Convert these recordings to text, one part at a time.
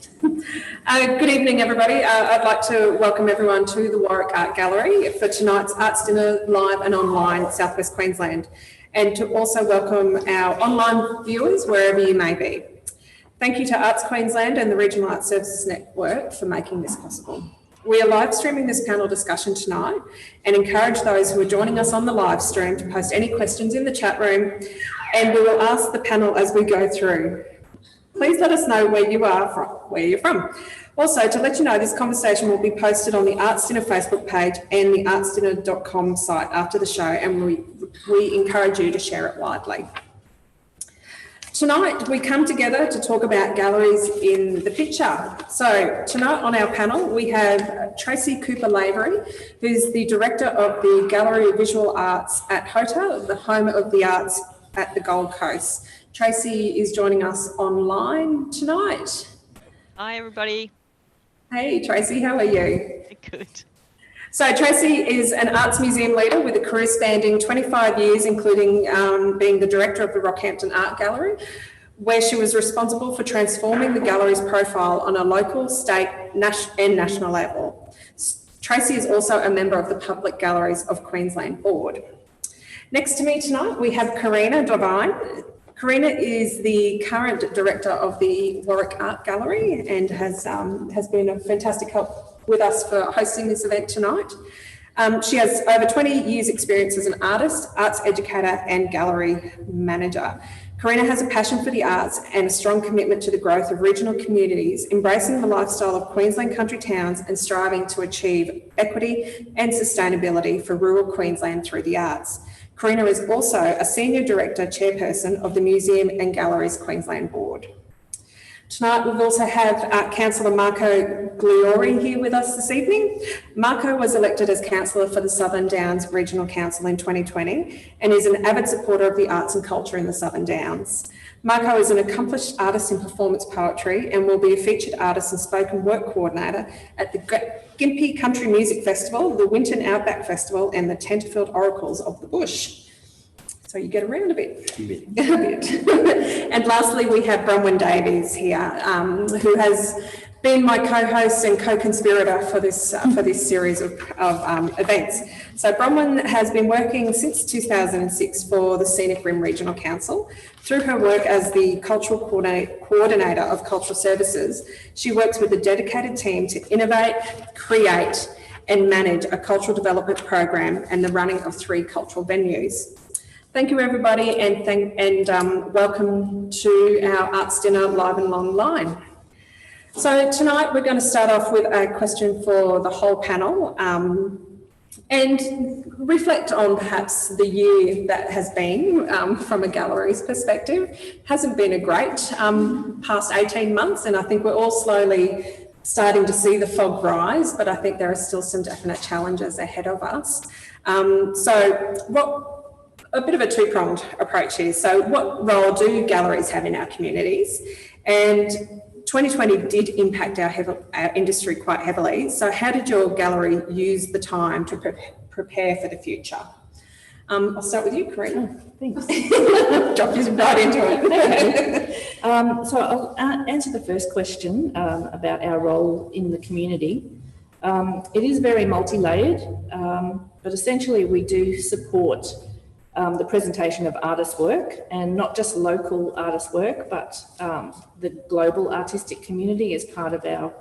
Good evening, everybody. I'd like to welcome everyone to the Warwick Art Gallery for tonight's Arts Dinner live and online, South West Queensland, and to also welcome our online viewers wherever you may be. Thank you to Arts Queensland and the Regional Arts Services Network for making this possible. We are live streaming this panel discussion tonight and encourage those who are joining us on the live stream to post any questions in the chat room, and we will ask the panel as we go through. Please let us know where you're from. Also, to let you know, this conversation will be posted on the Arts Dinner Facebook page and the artsdinner.com site after the show, and we encourage you to share it widely. Tonight, we come together to talk about galleries in the picture. So tonight on our panel, we have Tracy Cooper-Lavery, who's the Director of the Gallery of Visual Arts at HOTA, the Home of the Arts at the Gold Coast. Tracy is joining us online tonight. Hi, everybody. Hey, Tracy, how are you? Good. So Tracy is an arts museum leader with a career spanning 25 years, including being the director of the Rockhampton Art Gallery, where she was responsible for transforming the gallery's profile on a local, state, and national level. Tracy is also a member of the Public Galleries of Queensland Board. Next to me tonight, we have Karina Devine. Karina is the current director of the Warwick Art Gallery and has been a fantastic help with us for hosting this event tonight. She has over 20 years experience as an artist, arts educator and gallery manager. Karina has a passion for the arts and a strong commitment to the growth of regional communities, embracing the lifestyle of Queensland country towns and striving to achieve equity and sustainability for rural Queensland through the arts. Karina is also a Senior Director Chairperson of the Museum and Galleries Queensland Board. Tonight we also have Councillor Marco Gliori here with us this evening. Marco was elected as Councillor for the Southern Downs Regional Council in 2020 and is an avid supporter of the arts and culture in the Southern Downs. Marco is an accomplished artist in performance poetry and will be a featured artist and spoken word coordinator at the Gympie Country Music Festival, the Winton Outback Festival and the Tenterfield Oracles of the Bush. So you get around a bit. And lastly, we have Bronwyn Davies here, who has been my co-host and co-conspirator for this series of events. So Bronwyn has been working since 2006 for the Scenic Rim Regional Council. Through her work as the cultural coordinator of cultural services, she works with a dedicated team to innovate, create and manage a cultural development program and the running of 3 cultural venues. Thank you, everybody, and welcome to our Arts Dinner live and online. So tonight we're going to start off with a question for the whole panel and reflect on perhaps the year that has been from a gallery's perspective. Hasn't been a great past 18 months, and I think we're all slowly starting to see the fog rise, but I think there are still some definite challenges ahead of us. A bit of a two-pronged approach here. So what role do galleries have in our communities? And 2020 did impact our industry quite heavily. So how did your gallery use the time to prepare for the future? I'll start with you, Karina. Thanks. Drop you right into it. So I'll answer the first question about our role in the community. It is very multi-layered, but essentially we do support the presentation of artist work, and not just local artist work, but the global artistic community as part of our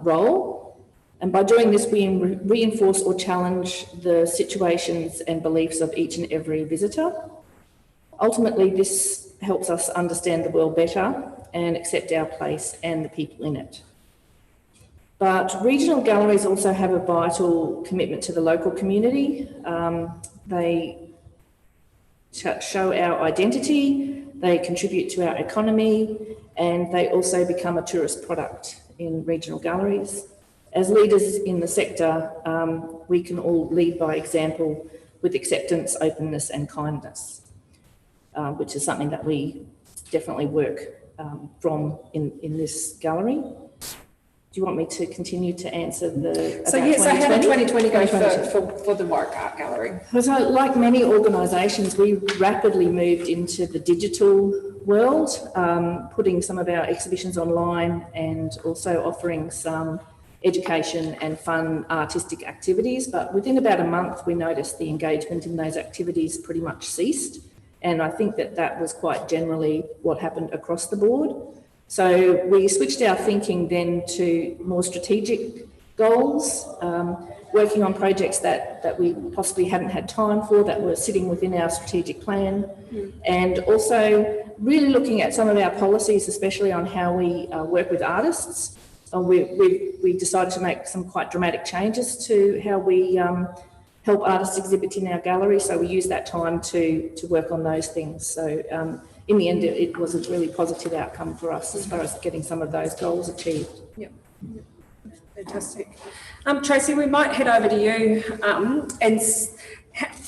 role. And by doing this, we reinforce or challenge the situations and beliefs of each and every visitor. Ultimately, this helps us understand the world better and accept our place and the people in it. But regional galleries also have a vital commitment to the local community. They show our identity, they contribute to our economy, and they also become a tourist product in regional galleries. As leaders in the sector, we can all lead by example with acceptance, openness and kindness, which is something that we definitely work from in this gallery. Do you want me to continue to answer the? So yes, how did 2020 go for the Warwick Art Gallery? So like many organisations, we rapidly moved into the digital world, putting some of our exhibitions online and also offering some education and fun artistic activities. But within about a month, we noticed the engagement in those activities pretty much ceased. And I think that that was quite generally what happened across the board. So we switched our thinking then to more strategic goals, working on projects that we possibly hadn't had time for, that were sitting within our strategic plan, and also really looking at some of our policies, especially on how we work with artists. We decided to make some quite dramatic changes to how we help artists exhibit in our gallery, so we used that time to work on those things. So in the end, it was a really positive outcome for us as far as getting some of those goals achieved. Yep. Fantastic. Tracy, we might head over to you.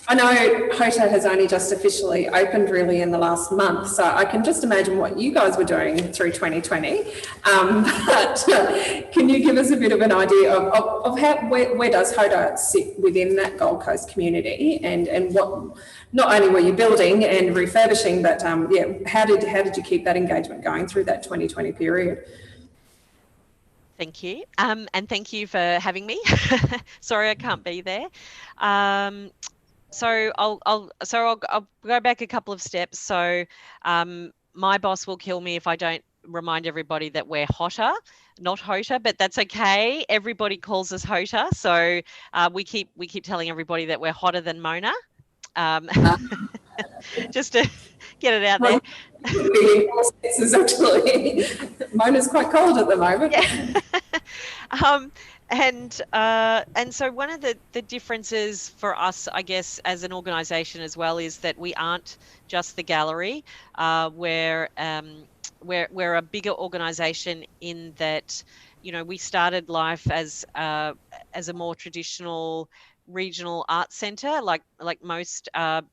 I know HOTA has only just officially opened really in the last month, so I can just imagine what you guys were doing through 2020. But can you give us a bit of an idea of how, where does HOTA sit within that Gold Coast community, and what not only were you building and refurbishing, but how did you keep that engagement going through that 2020 period? Thank you. And thank you for having me. Sorry, I can't be there. So I'll go back a couple of steps. So my boss will kill me if I don't remind everybody that we're HOTA, not HOTA, but that's okay. Everybody calls us HOTA, so we keep telling everybody that we're hotter than Mona. Just to get it out there. Actually, Mona's quite cold at the moment. Yeah. And so one of the differences for us, I guess, as an organisation as well, is that we aren't just the gallery. We're a bigger organisation in that, you know, we started life as a more traditional regional arts centre, like most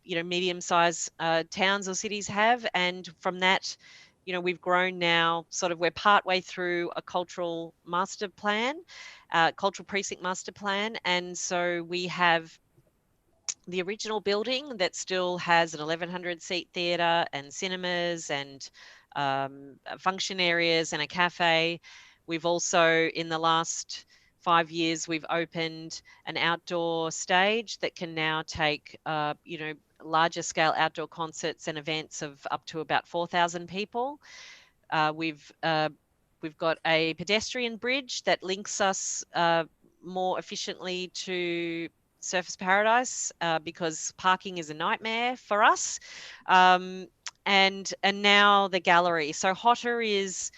medium-sized towns or cities have, and from that, you know, we've grown now. Sort of, we're partway through a cultural master plan, cultural precinct master plan, and so we have the original building that still has an 1,100 seat theatre and cinemas and function areas and a cafe. We've also, in the last 5 years, we've opened an outdoor stage that can now take, larger scale outdoor concerts and events of up to about 4,000 people. We've got a pedestrian bridge that links us more efficiently to Surfers Paradise because parking is a nightmare for us. And now the gallery. So HOTA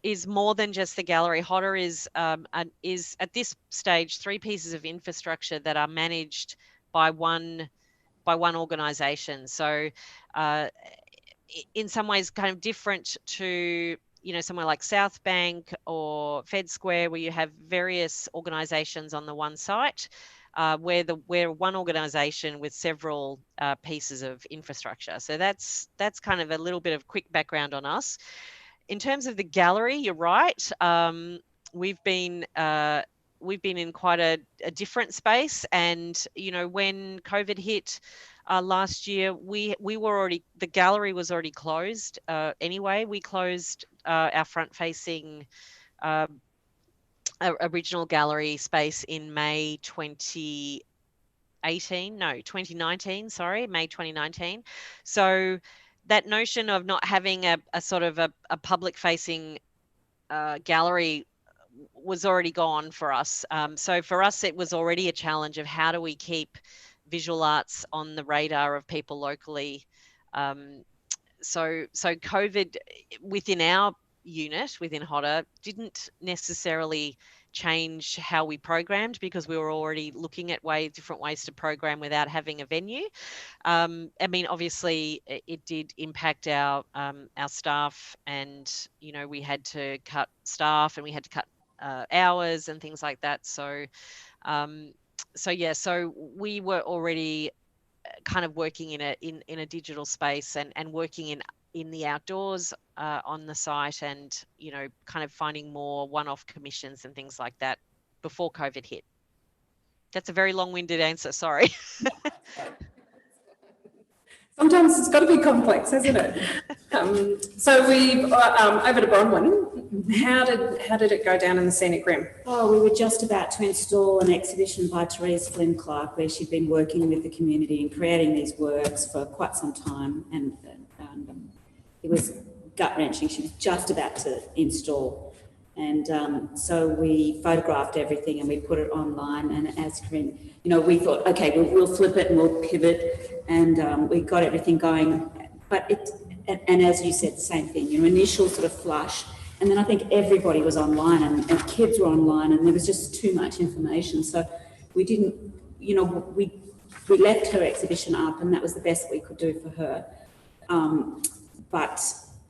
is more than just the gallery. HOTA is at this stage 3 pieces of infrastructure that are managed by one organisation. So in some ways kind of different to, you know, somewhere like South Bank or Fed Square, where you have various organisations on the one site. We're one organisation with several pieces of infrastructure. So that's kind of a little bit of quick background on us. In terms of the gallery, you're right. We've been in quite a different space, and you know, when COVID hit last year, the gallery was already closed. Anyway, we closed our front-facing original gallery space in May 2019. Sorry, May 2019. So that notion of not having a sort of a public-facing gallery was already gone for us. So for us, it was already a challenge of how do we keep visual arts on the radar of people locally. So COVID within our unit, within HOTA, didn't necessarily change how we programmed, because we were already looking at different ways to program without having a venue. I mean, obviously it did impact our staff, and you know, we had to cut staff and we had to cut hours and things like that. So we were already kind of working in a digital space and working in the outdoors on the site, and you know, kind of finding more one-off commissions and things like that before COVID hit. That's a very long-winded answer, sorry. Sometimes it's got to be complex, hasn't it? So we over to Bronwyn. How did it go down in the Scenic Rim? Oh, we were just about to install an exhibition by Therese Flynn Clark, where she'd been working with the community and creating these works for quite some time, and it was gut-wrenching. She was just about to install, and so we photographed everything and we put it online. And as Corinne, we thought, okay, we'll flip it and we'll pivot, and we got everything going. But and as you said, the same thing. Initial sort of flush. And then I think everybody was online and kids were online, and there was just too much information. So we didn't, we left her exhibition up, and that was the best we could do for her. But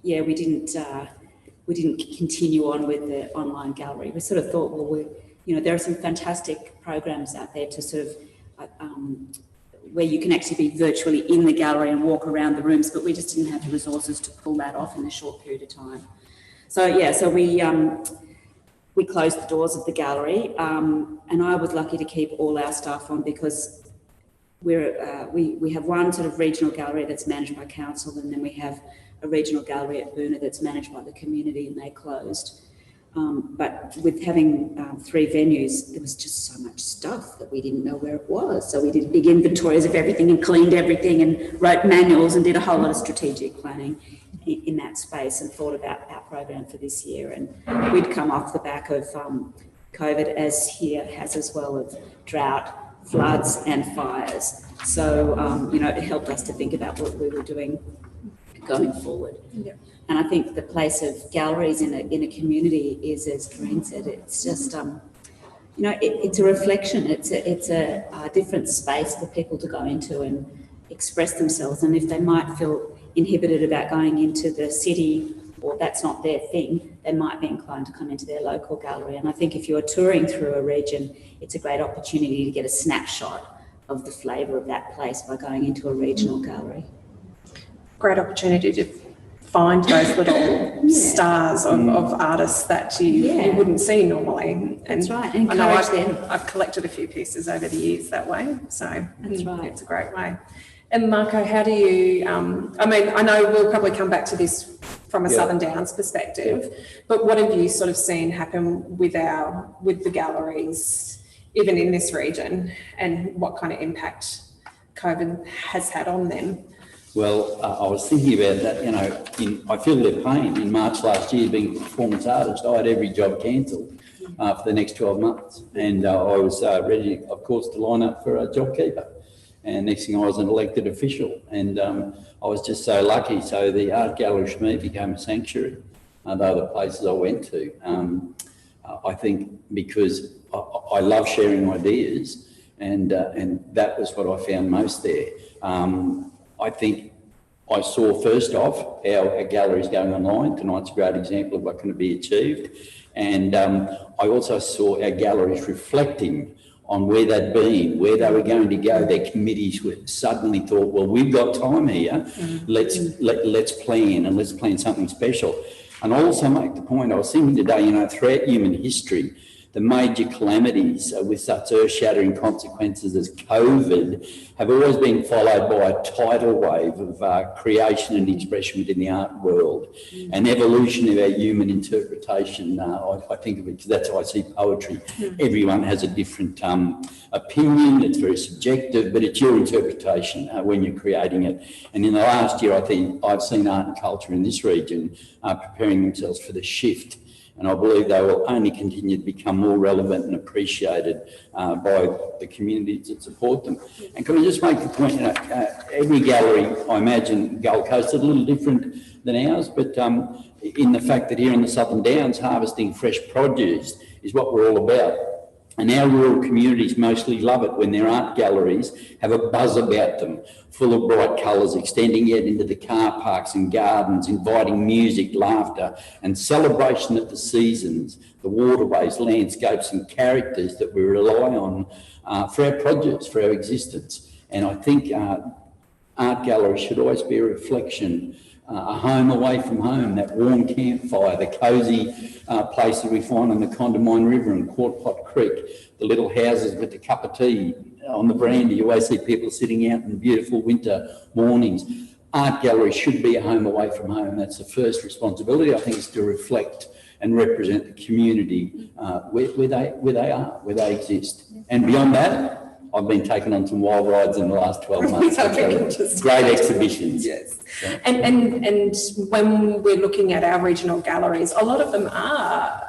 yeah, we didn't continue on with the online gallery. We sort of thought, well, there are some fantastic programs out there to sort of where you can actually be virtually in the gallery and walk around the rooms, but we just didn't have the resources to pull that off in a short period of time. So yeah, so we closed the doors of the gallery, and I was lucky to keep all our staff on, because we have one sort of regional gallery that's managed by council, and then we have a regional gallery at Boonah that's managed by the community, and they closed. But with having 3 venues, there was just so much stuff that we didn't know where it was. So we did big inventories of everything and cleaned everything and wrote manuals and did a whole lot of strategic planning in that space, and thought about our program for this year. And we'd come off the back of COVID, as here has as well, of drought, floods and fires. So, it helped us to think about what we were doing going forward. Yeah. And I think the place of galleries in a community is, as Corinne said, it's just, it's a reflection. It's a different space for people to go into and express themselves. And if they might feel inhibited about going into the city, or that's not their thing, they might be inclined to come into their local gallery. And I think if you're touring through a region, it's a great opportunity to get a snapshot of the flavour of that place by going into a regional gallery. Great opportunity to find those little stars of artists that you wouldn't see normally. And that's right. I know them. I've collected a few pieces over the years that way. So that's right. It's a great way. And Marco, how do you, I know we'll probably come back to this from a Southern Downs perspective, but what have you sort of seen happen with the galleries, even in this region, and what kind of impact COVID has had on them? Well, I was thinking about that, I feel their pain. In March last year, being a performance artist, I had every job cancelled for the next 12 months. And I was ready, of course, to line up for a JobKeeper. And next thing, I was an elected official. And I was just so lucky. So the art gallery for me became a sanctuary, the other places I went to. I think because I love sharing ideas, and that was what I found most there. I think I saw first off our galleries going online. Tonight's a great example of what can be achieved. And I also saw our galleries reflecting on where they'd been, where they were going to go. Their committees were suddenly thought, well, we've got time here. Let's plan, and let's plan something special. And I also make the point, I was thinking today, throughout human history, the major calamities with such earth-shattering consequences as COVID have always been followed by a tidal wave of creation and expression within the art world, an evolution of our human interpretation. I think of it, because that's how I see poetry. Everyone has a different opinion. It's very subjective, but it's your interpretation when you're creating it. And in the last year, I think I've seen art and culture in this region preparing themselves for the shift. And I believe they will only continue to become more relevant and appreciated by the communities that support them. And can I just make the point, every gallery, I imagine Gold Coast is a little different than ours, but in the fact that here in the Southern Downs, harvesting fresh produce is what we're all about. And our rural communities mostly love it when their art galleries have a buzz about them, full of bright colours, extending out into the car parks and gardens, inviting music, laughter and celebration of the seasons, the waterways, landscapes and characters that we rely on for our produce, for our existence. And I think art galleries should always be a reflection, a home away from home, that warm campfire, the cosy place that we find on the Condamine River and Quart Pot Creek, the little houses with the cup of tea on the veranda, you always see people sitting out in beautiful winter mornings. Art galleries should be a home away from home. That's the first responsibility, I think, is to reflect and represent the community where they exist. And beyond that, I've been taken on some wild rides in the last 12 months. Great exhibitions. Yes. And when we're looking at our regional galleries, a lot of them are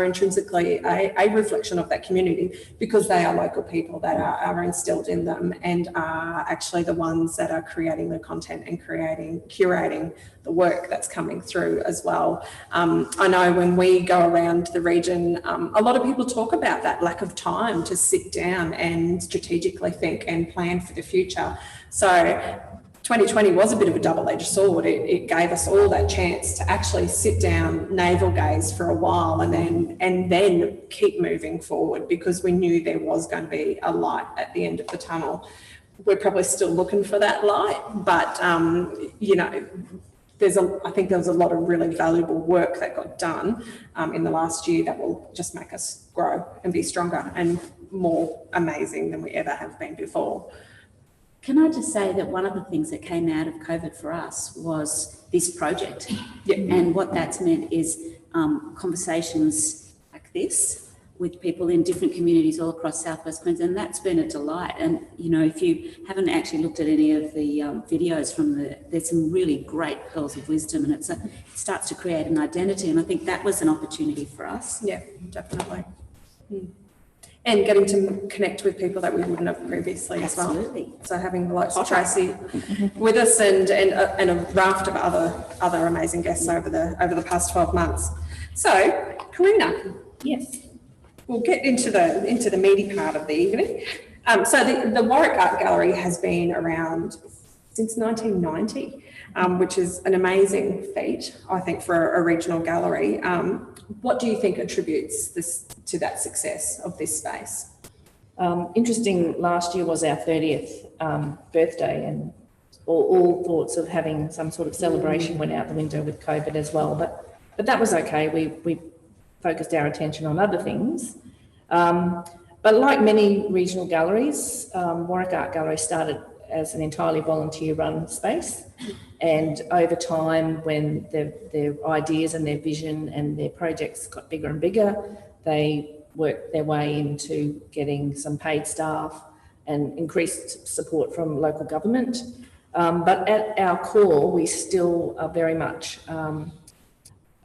intrinsically a reflection of that community, because they are local people that are instilled in them and are actually the ones that are creating the content and curating the work that's coming through as well. I know when we go around the region, a lot of people talk about that lack of time to sit down and strategically think and plan for the future. So 2020 was a bit of a double-edged sword. It gave us all that chance to actually sit down, navel gaze for a while, and then keep moving forward, because we knew there was going to be a light at the end of the tunnel. We're probably still looking for that light, but you know, I think there was a lot of really valuable work that got done in the last year that will just make us grow and be stronger and more amazing than we ever have been before. Can I just say that one of the things that came out of COVID for us was this project. Yeah. And what that's meant is conversations like this with people in different communities all across Southwest Queensland. That's been a delight. And, you know, if you haven't actually looked at any of the videos there's some really great pearls of wisdom, and it starts to create an identity. And I think that was an opportunity for us. Yeah, definitely. And getting to connect with people that we wouldn't have previously as well. Absolutely. So having the likes of Tracy with us and a raft of other amazing guests over the past 12 months. So, Karina. Yes. We'll get into the meaty part of the evening. So the Warwick Art Gallery has been around since 1990, which is an amazing feat, I think, for a regional gallery. What do you think attributes this to that success of this space? Interesting, last year was our 30th birthday, and all thoughts of having some sort of celebration went out the window with COVID as well. But that was okay. We focused our attention on other things. But like many regional galleries, Warwick Art Gallery started as an entirely volunteer-run space, and over time, when their ideas and their vision and their projects got bigger and bigger, they worked their way into getting some paid staff and increased support from local government. But at our core, we still are very much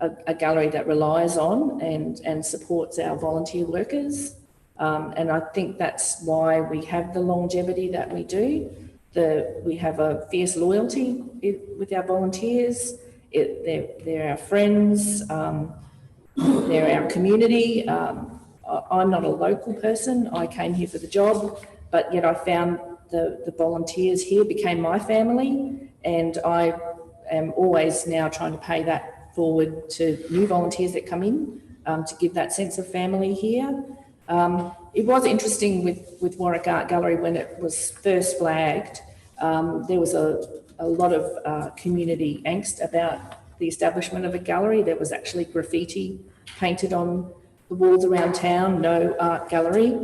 a gallery that relies on and supports our volunteer workers. And I think that's why we have the longevity that we do. We have a fierce loyalty with our volunteers. They're our friends, they're our community. I'm not a local person. I came here for the job, but yet I found the volunteers here became my family, and I am always now trying to pay that forward to new volunteers that come in to give that sense of family here. It was interesting with Warwick Art Gallery when it was first flagged. There was a lot of community angst about the establishment of a gallery. There was actually graffiti painted on the walls around town, no art gallery.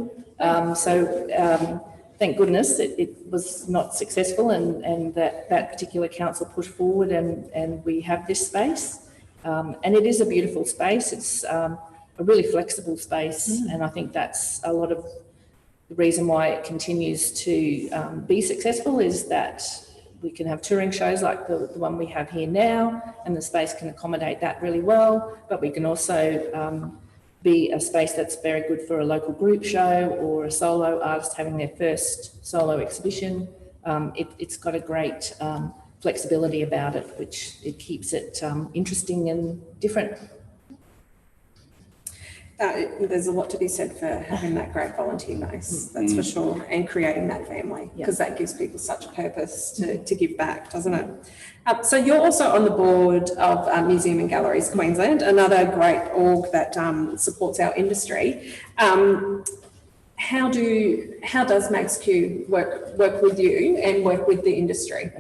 Thank goodness it was not successful, and that particular council pushed forward, and we have this space. And it is a beautiful space. It's a really flexible space, and I think that's a lot of the reason why it continues to be successful, is that we can have touring shows like the one we have here now, and the space can accommodate that really well, but we can also be a space that's very good for a local group show or a solo artist having their first solo exhibition. It's got a great flexibility about it, which it keeps it interesting and different. There's a lot to be said for having that great volunteer base, that's for sure, and creating that family, because that gives people such a purpose to give back, doesn't it? So you're also on the board of Museum and Galleries Queensland, another great org that supports our industry. How does MagsQ work with you and work with the industry?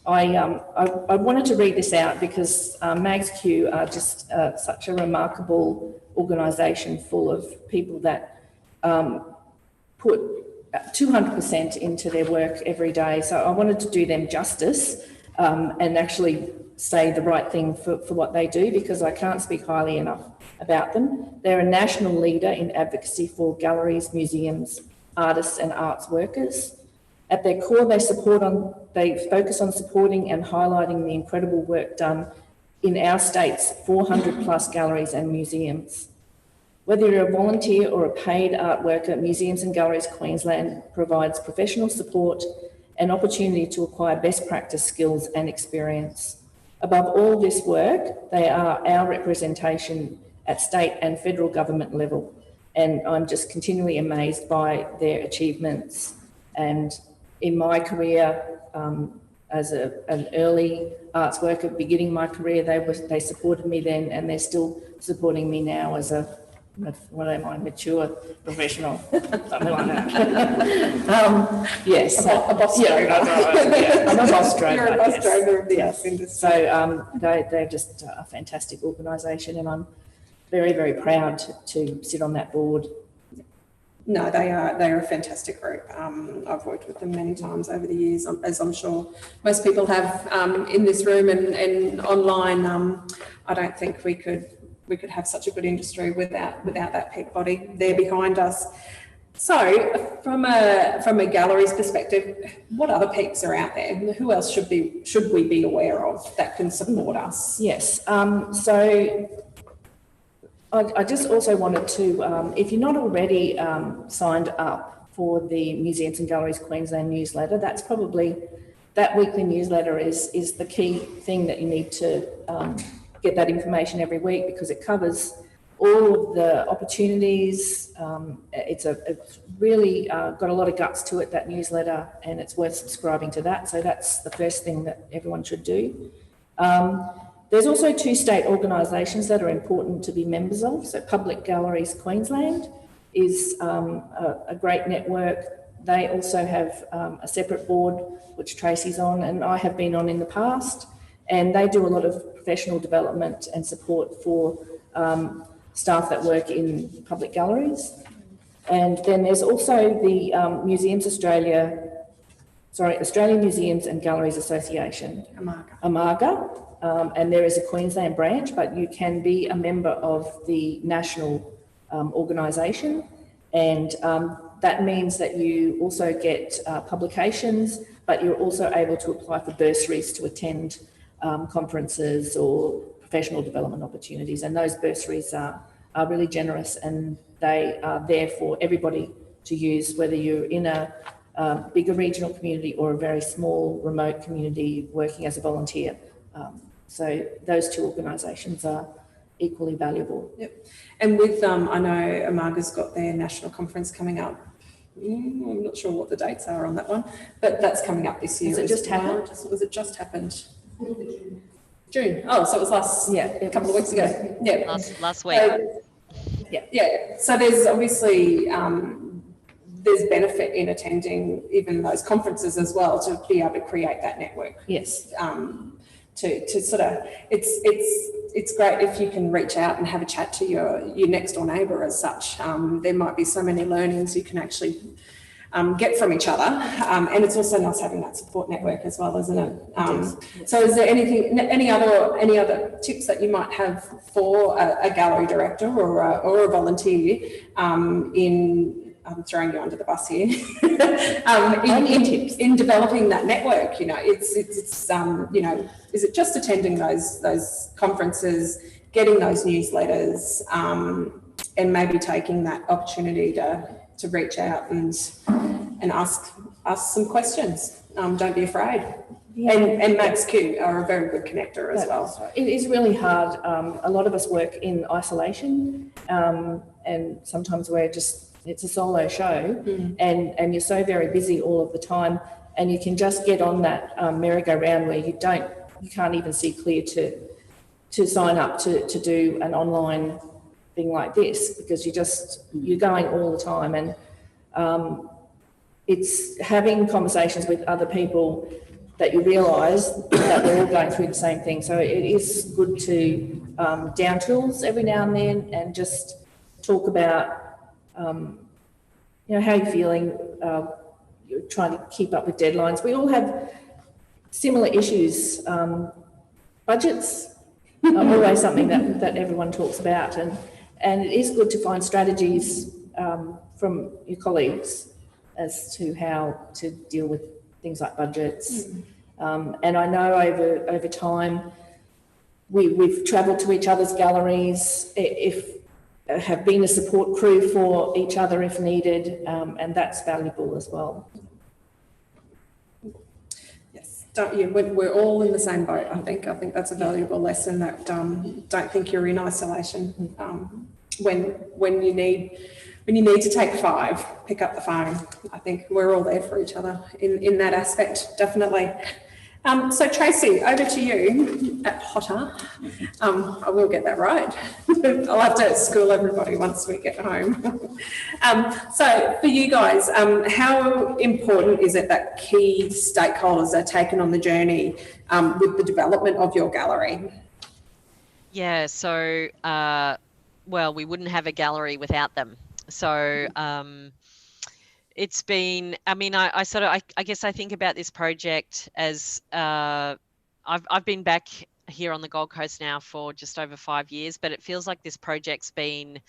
I wanted to read this out because MagsQ are just such a remarkable organisation full of people that put 200% into their work every day. So I wanted to do them justice and actually say the right thing for what they do, because I can't speak highly enough about them. They're a national leader in advocacy for galleries, museums, artists and arts workers. At their core, they focus on supporting and highlighting the incredible work done in our state's 400 plus galleries and museums. Whether you're a volunteer or a paid art worker, Museums and Galleries Queensland provides professional support and opportunity to acquire best practice skills and experience. Above all this work, they are our representation at state and federal government level. And I'm just continually amazed by their achievements. And in my career, as an early arts worker beginning my career, they supported me then, and they're still supporting me now as a mature professional, something like that. Yes. A boss yeah, drover. Yeah, I'm a boss drover. You're a boss yes. drover of the Yes. arts industry. So they're just a fantastic organisation, and I'm very, very proud to sit on that board. No, they are a fantastic group. I've worked with them many times over the years, as I'm sure most people have in this room and online. I don't think we could have such a good industry without that peak body there behind us. So, from a gallery's perspective, what other peaks are out there? Who else should we be aware of that can support us? Yes. So I just also wanted to, if you're not already signed up for the Museums and Galleries Queensland newsletter, that's probably, that weekly newsletter is the key thing that you need to get that information every week, because it covers all of the opportunities. It's really got a lot of guts to it, that newsletter, and it's worth subscribing to that. So that's the first thing that everyone should do. There's also 2 state organisations that are important to be members of. So Public Galleries Queensland is a great network. They also have a separate board, which Tracy's on and I have been on in the past, and they do a lot of professional development and support for staff that work in public galleries. And then there's also the Australian Museums and Galleries Association, AMAGA. And there is a Queensland branch, but you can be a member of the national organisation, and that means that you also get publications, but you're also able to apply for bursaries to attend conferences or professional development opportunities, and those bursaries are really generous, and they are there for everybody to use, whether you're in a bigger regional community or a very small remote community working as a volunteer. So those 2 organisations are equally valuable. Yep. And with, I know Amaga's got their national conference coming up. I'm not sure what the dates are on that one, but that's coming up this year. Has it just happened? Was it just happened? June. Oh, so it was a couple of weeks ago. Yeah. Last week. Yeah. So there's obviously, there's benefit in attending even those conferences as well, to be able to create that network. Yes. To sort of, it's great if you can reach out and have a chat to your next door neighbour as such. There might be so many learnings you can actually get from each other, and it's also nice having that support network as well, isn't it? So is there any other tips that you might have for a gallery director or a volunteer I'm throwing you under the bus here. in developing that network, it's is it just attending those conferences, getting those newsletters, and maybe taking that opportunity to reach out and ask some questions. Don't be afraid. Yeah. And Max Q are a very good connector as well. It is really hard. A lot of us work in isolation, and sometimes it's a solo show, and you're so very busy all of the time, and you can just get on that merry-go-round where you can't even see clear to sign up to do an online thing like this, because you're going all the time, and it's having conversations with other people that you realise that we're all going through the same thing. So it is good to down tools every now and then and just talk about how are you feeling? You're trying to keep up with deadlines. We all have similar issues. Budgets are always something that everyone talks about, and it is good to find strategies from your colleagues as to how to deal with things like budgets. And I know over time we've travelled to each other's galleries, have been a support crew for each other if needed, and that's valuable as well. We're all in the same boat, I think. I think that's a valuable lesson, that don't think you're in isolation. When you need to take 5, pick up the phone. I think we're all there for each other in that aspect, definitely. So Tracy, over to you at Hotter. I will get that right. I'll have to school everybody once we get home. So for you guys, how important is it that key stakeholders are taken on the journey with the development of your gallery? Yeah, so, well, we wouldn't have a gallery without them. So, it's been, I mean, I guess I think about this project as I've been back here on the Gold Coast now for just over 5 years, but it feels like this project's been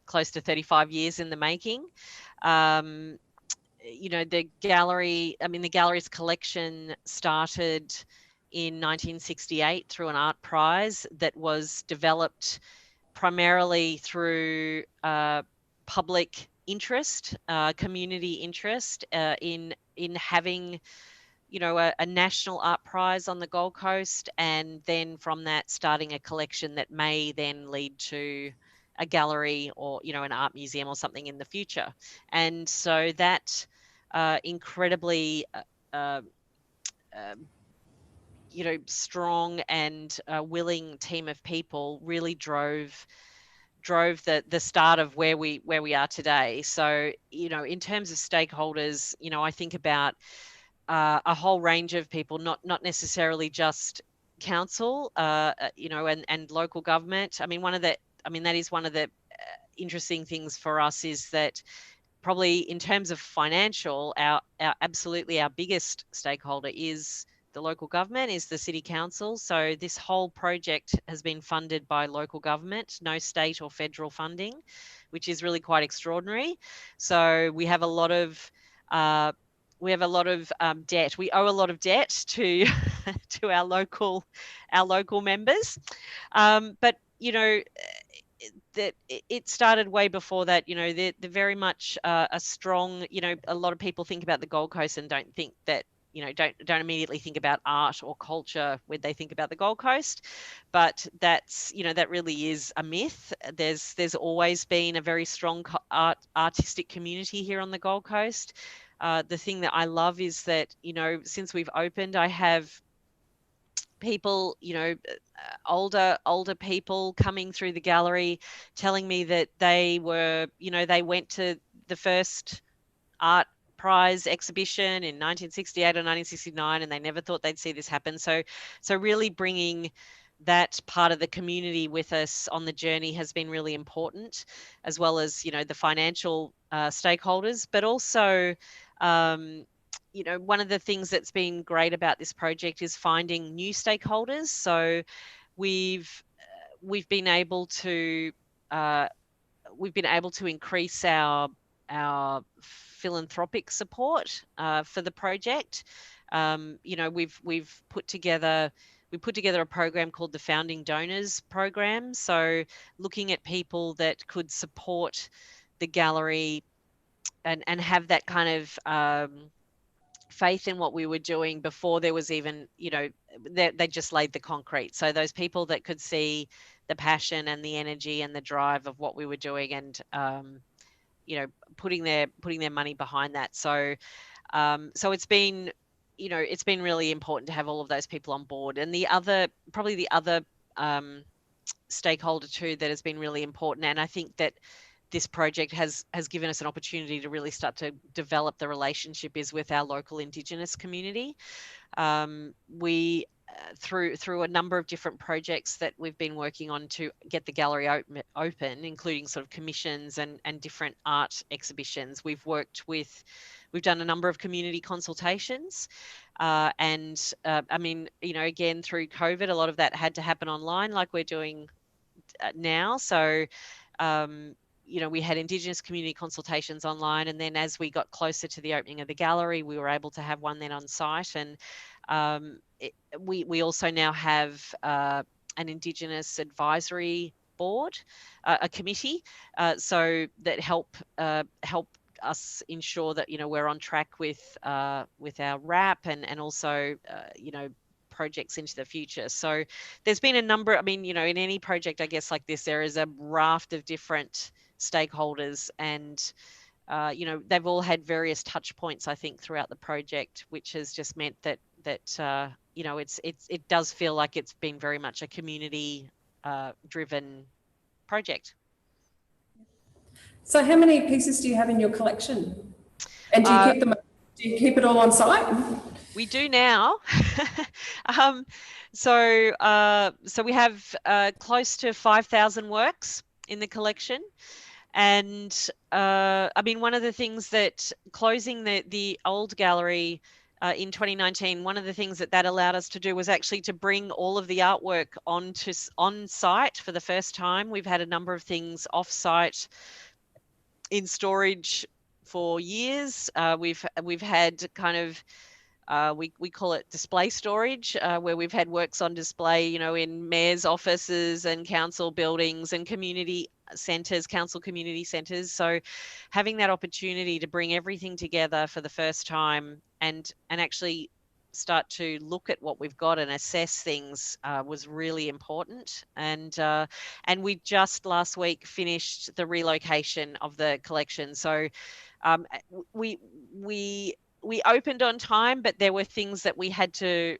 close to 35 years in the making. The gallery's collection started in 1968 through an art prize that was developed primarily through public interest, community interest in having, a national art prize on the Gold Coast, and then from that starting a collection that may then lead to a gallery or, an art museum or something in the future. And so that incredibly, strong and willing team of people really drove the start of where we are today. So, in terms of stakeholders, I think about a whole range of people, not necessarily just council, and local government. That is one of the interesting things for us, is that probably in terms of financial, our absolutely our biggest stakeholder is the local government, is the city council. So this whole project has been funded by local government, no state or federal funding, which is really quite extraordinary. So we have a lot of debt. We owe a lot of debt to to our local members, but that it started way before that. They're very much a strong. A lot of people think about the Gold Coast and don't think that. Don't immediately think about art or culture when they think about the Gold Coast, but that's, that really is a myth. There's always been a very strong artistic community here on the Gold Coast. The thing that I love is that, since we've opened, I have people, older people coming through the gallery telling me that they were, they went to the first art prize exhibition in 1968 or 1969, and they never thought they'd see this happen. So really bringing that part of the community with us on the journey has been really important, as well as, the financial stakeholders, but also, one of the things that's been great about this project is finding new stakeholders. So we've been able to increase our philanthropic support for the project. We've put together a program called the Founding Donors Program. So looking at people that could support the gallery and have that kind of faith in what we were doing before there was even, they just laid the concrete. So those people that could see the passion and the energy and the drive of what we were doing, and putting their money behind that. So it's been, it's been really important to have all of those people on board. And the other stakeholder too that has been really important, and I think that this project has given us an opportunity to really start to develop the relationship, is with our local Indigenous community. We through a number of different projects that we've been working on to get the gallery open, including sort of commissions and different art exhibitions. We've done a number of community consultations, and I mean, you know, again, through COVID, a lot of that had to happen online, like we're doing now. So, you know, we had Indigenous community consultations online, and then as we got closer to the opening of the gallery, we were able to have one then on site. And we also now have an Indigenous advisory board, a committee, so that help us ensure that, you know, we're on track with our RAP and also you know, projects into the future. So there's been a number, I mean, you know, in any project, I guess, like this, there is a raft of different stakeholders, and you know, they've all had various touch points, I think, throughout the project, which has just meant that you know, it does feel like it's been very much a community driven project. So how many pieces do you have in your collection? And do you keep it all on site? We do now. So we have close to 5,000 works in the collection. And I mean, one of the things that closing the old gallery in 2019, one of the things that allowed us to do was actually to bring all of the artwork on site for the first time. We've had a number of things off site in storage for years. We've had kind of we call it display storage, where we've had works on display, you know, in mayor's offices and council buildings and community centres, council community centres. So having that opportunity to bring everything together for the first time and actually start to look at what we've got and assess things was really important. And we just last week finished the relocation of the collection. So we opened on time, but there were things that we had to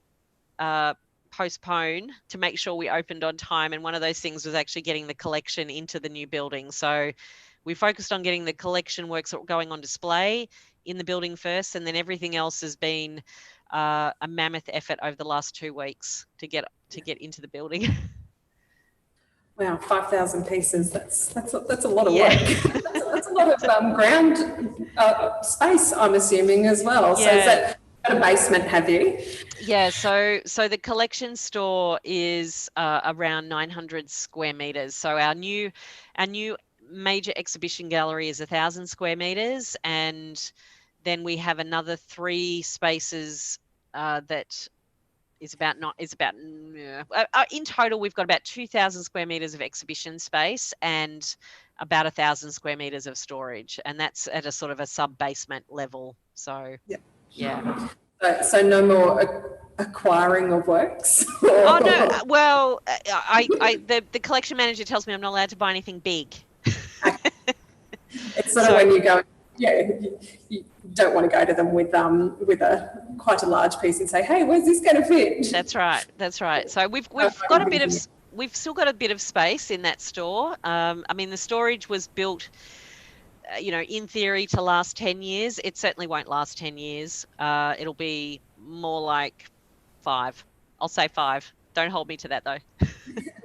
postpone to make sure we opened on time. And one of those things was actually getting the collection into the new building. So we focused on getting the collection works going on display in the building first, and then everything else has been a mammoth effort over the last 2 weeks to get into the building. Wow, 5,000 pieces. That's a lot of work. That's a lot of ground space, I'm assuming, as well. So is that a basement, have you? Yeah, so the collection store is around 900 square meters. So our new major exhibition gallery is 1,000 square meters, and then we have another 3 spaces that is about in total we've got about 2,000 square meters of exhibition space and about 1,000 square meters of storage, and that's at a sort of a sub-basement level. So yeah. So no more acquiring of works? Oh no, well, the collection manager tells me I'm not allowed to buy anything big. It's sort of when you go, you don't want to go to them with quite a large piece and say, hey, where's this going to fit? That's right. So we've still got a bit of space in that store. I mean, the storage was built, you know, in theory to last 10 years. It certainly won't last 10 years. It'll be more like 5. I'll say 5. Don't hold me to that though.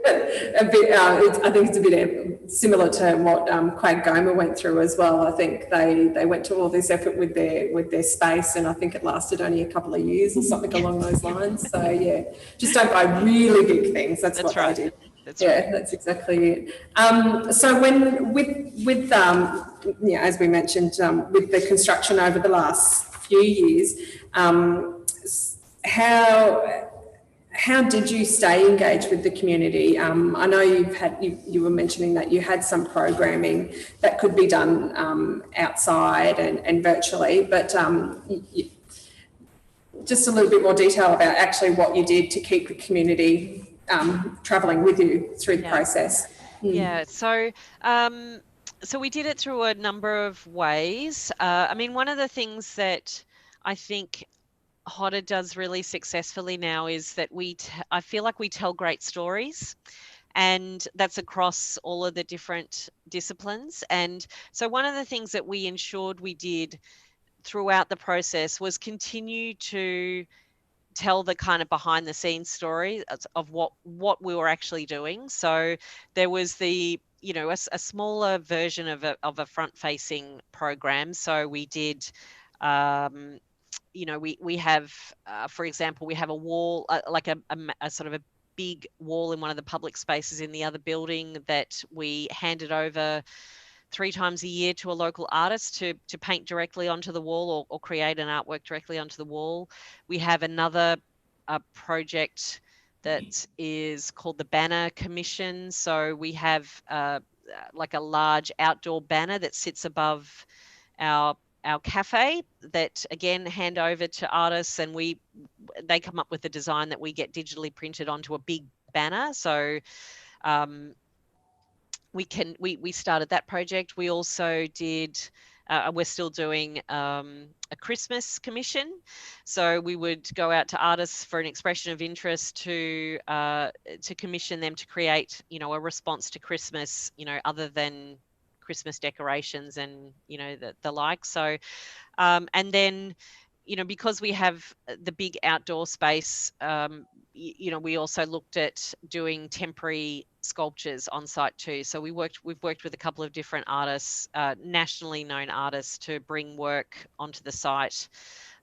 I think it's a bit similar to what Quag-Goma went through as well. I think they went to all this effort with their space, and I think it lasted only a couple of years or something along those lines. So yeah, just don't buy really big things. That's what right. I did. That's right. That's exactly it. So when with as we mentioned, with the construction over the last few years, how did you stay engaged with the community? I know you were mentioning that you had some programming that could be done outside and virtually, but just a little bit more detail about actually what you did to keep the community travelling with you through the process. Yeah, so we did it through a number of ways. I mean, one of the things that I think Hodder does really successfully now is that I feel like we tell great stories, and that's across all of the different disciplines. And so one of the things that we ensured we did throughout the process was continue to tell the kind of behind the scenes story of what we were actually doing. So there was the, you know, a smaller version of a front facing program. So we did, you know, we have, for example, we have a wall, like a sort of a big wall in one of the public spaces in the other building that we handed over 3 times a year to a local artist to paint directly onto the wall or create an artwork directly onto the wall. We have another project that is called the Banner Commission. So we have like a large outdoor banner that sits above our cafe that again hand over to artists, and they come up with a design that we get digitally printed onto a big banner. So we started that project. We also did, we're still doing a Christmas commission. So we would go out to artists for an expression of interest to commission them to create, you know, a response to Christmas, you know, other than Christmas decorations and, you know, the like. So, and then, you know, because we have the big outdoor space, you know, we also looked at doing temporary sculptures on site too. So we've worked with a couple of different artists, nationally known artists, to bring work onto the site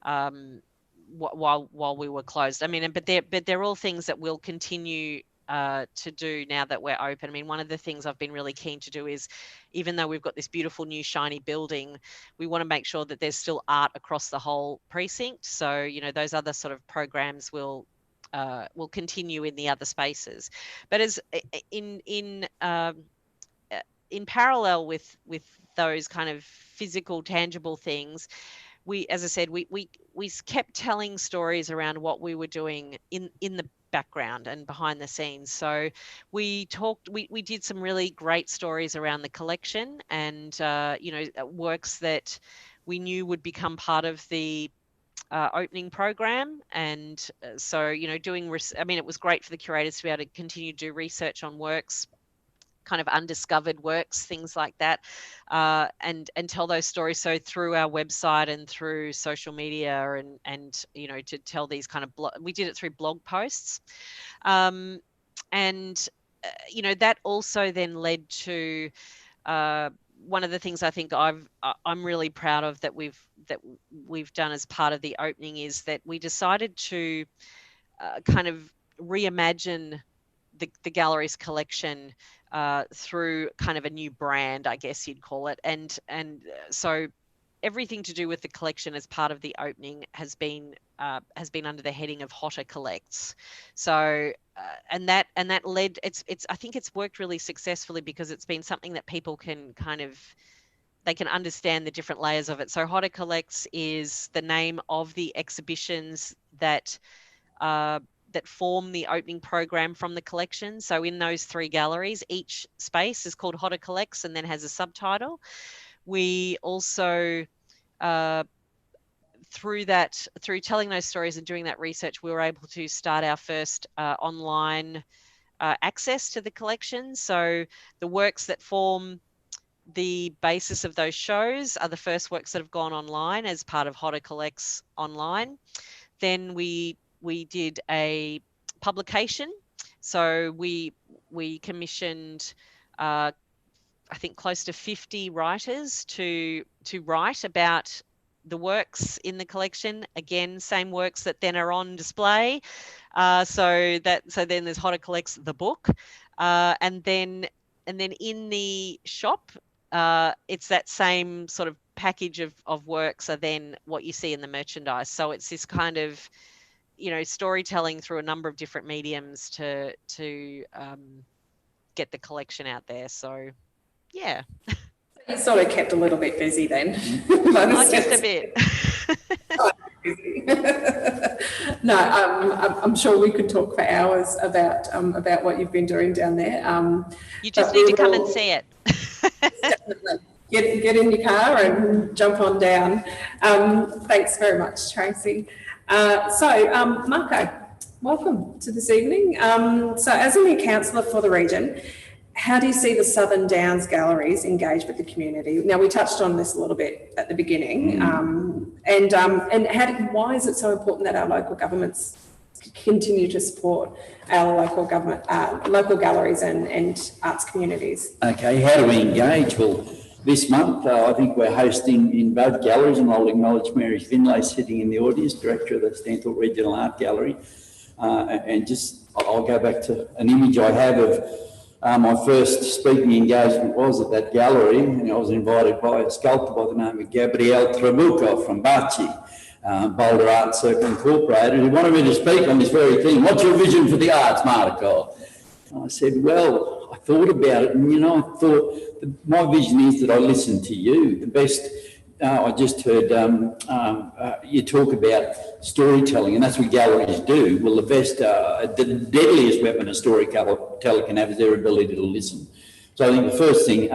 while we were closed. I mean, but they're all things that we'll continue to do now that we're open. I mean, one of the things I've been really keen to do is, even though we've got this beautiful new shiny building, we want to make sure that there's still art across the whole precinct. So, you know, those other sort of programs will continue in the other spaces. But as in parallel with those kind of physical, tangible things, we, as I said, we kept telling stories around what we were doing in the background and behind the scenes. So we did some really great stories around the collection and you know, works that we knew would become part of the opening program. And so, you know, I mean, it was great for the curators to be able to continue to do research on works, kind of undiscovered works, things like that, and tell those stories. So through our website and through social media and you know, to tell these kind of we did it through blog posts, and you know, that also then led to one of the things I think I'm really proud of that we've done as part of the opening is that we decided to kind of reimagine the gallery's collection through kind of a new brand, I guess you'd call it. And so everything to do with the collection as part of the opening has been under the heading of Hotter Collects. So and that led, it's I think it's worked really successfully because it's been something that people can they can understand the different layers of it. So Hotter Collects is the name of the exhibitions that form the opening program from the collection. So in those 3 galleries, each space is called Hotter Collects and then has a subtitle. We also, through telling those stories and doing that research, we were able to start our first online access to the collection. So the works that form the basis of those shows are the first works that have gone online as part of Hotter Collects online. Then we did a publication. So we commissioned, I think, close to 50 writers to write about the works in the collection. Again, same works that then are on display. So then there's Hotter Collects, the book, and then in the shop, it's that same sort of package of works are then what you see in the merchandise. So it's this kind of, you know, storytelling through a number of different mediums to get the collection out there. So, yeah. You sort of kept a little bit busy then. Just a bit. No, I'm sure we could talk for hours about what you've been doing down there. You just need to come and see it. Definitely. Get in your car and jump on down. Thanks very much, Tracy. So, Marco, welcome to this evening. So as a new councillor for the region, how do you see the Southern Downs galleries engage with the community? Now, we touched on this a little bit at the beginning, and why is it so important that our local governments continue to support our local government, local galleries and arts communities? Okay, how do we engage? Well, this month, I think we're hosting in both galleries, and I'll acknowledge Mary Finlay sitting in the audience, Director of the Stanthorpe Regional Art Gallery. And just, I'll go back to an image I have of my first speaking engagement was at that gallery, and I was invited by a sculptor by the name of Gabriel Trabuco from Baci, Boulder Art Circle Incorporated, who wanted me to speak on this very thing. What's your vision for the arts, Marco? And I said, well, I thought about it, and I thought my vision is that I listen to you. The best, I just heard you talk about storytelling, and that's what galleries do. Well, the best, the deadliest weapon a storyteller can have is their ability to listen. So I think the first thing,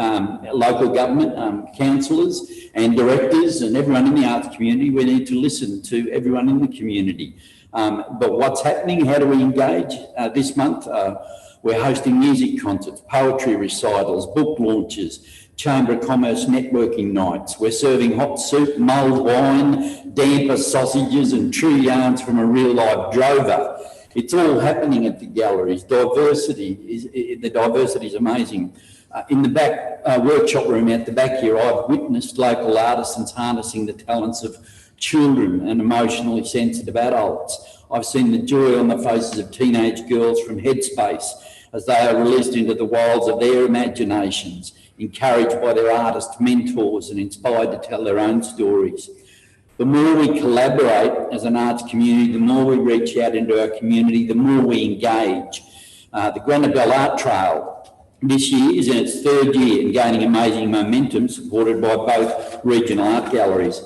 local government, councillors and directors and everyone in the arts community, we need to listen to everyone in the community. But what's happening, how do we engage? This month, we're hosting music concerts, poetry recitals, book launches, Chamber of Commerce networking nights. We're serving hot soup, mulled wine, damper sausages and true yarns from a real live drover. It's all happening at the galleries. The diversity is amazing. In the back workshop room out the back here, I've witnessed local artisans harnessing the talents of children and emotionally sensitive adults. I've seen the joy on the faces of teenage girls from Headspace as they are released into the wilds of their imaginations, encouraged by their artist mentors and inspired to tell their own stories. The more we collaborate as an arts community, the more we reach out into our community, the more we engage. The Granabel Art Trail this year is in its third year and gaining amazing momentum, supported by both regional art galleries.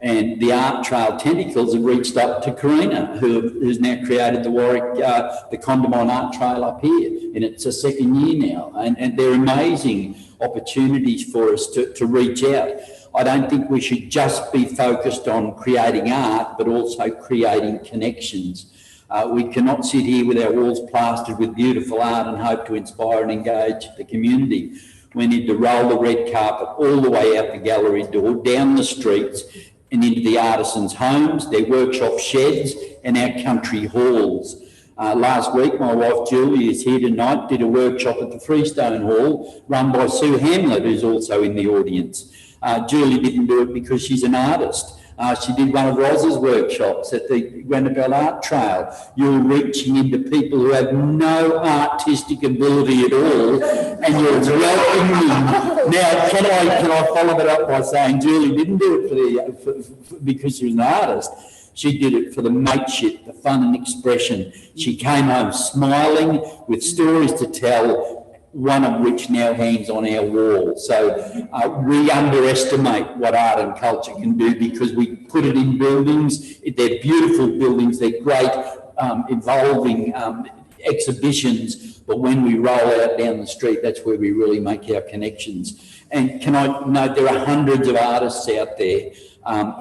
And the Art Trail tentacles have reached up to Karina, who's now created the Warwick, the Condamine Art Trail up here, and it's a second year now. And they're amazing opportunities for us to reach out. I don't think we should just be focused on creating art, but also creating connections. We cannot sit here with our walls plastered with beautiful art and hope to inspire and engage the community. We need to roll the red carpet all the way out the gallery door, down the streets, and into the artisans' homes, their workshop sheds, and our country halls. Last week, my wife Julie is here tonight, did a workshop at the Freestone Hall, run by Sue Hamlet, who's also in the audience. Julie didn't do it because she's an artist. She did one of Roz's workshops at the Granabel Art Trail. You're reaching into people who have no artistic ability at all, and you're welcoming them. Now, can I follow that up by saying Julie didn't do it because she was an artist. She did it for the mateship, the fun and expression. She came home smiling with stories to tell, one of which now hangs on our wall. So we underestimate what art and culture can do because we put it in buildings. They're beautiful buildings. They're great evolving exhibitions. But when we roll out down the street, that's where we really make our connections. And can I note there are hundreds of artists out there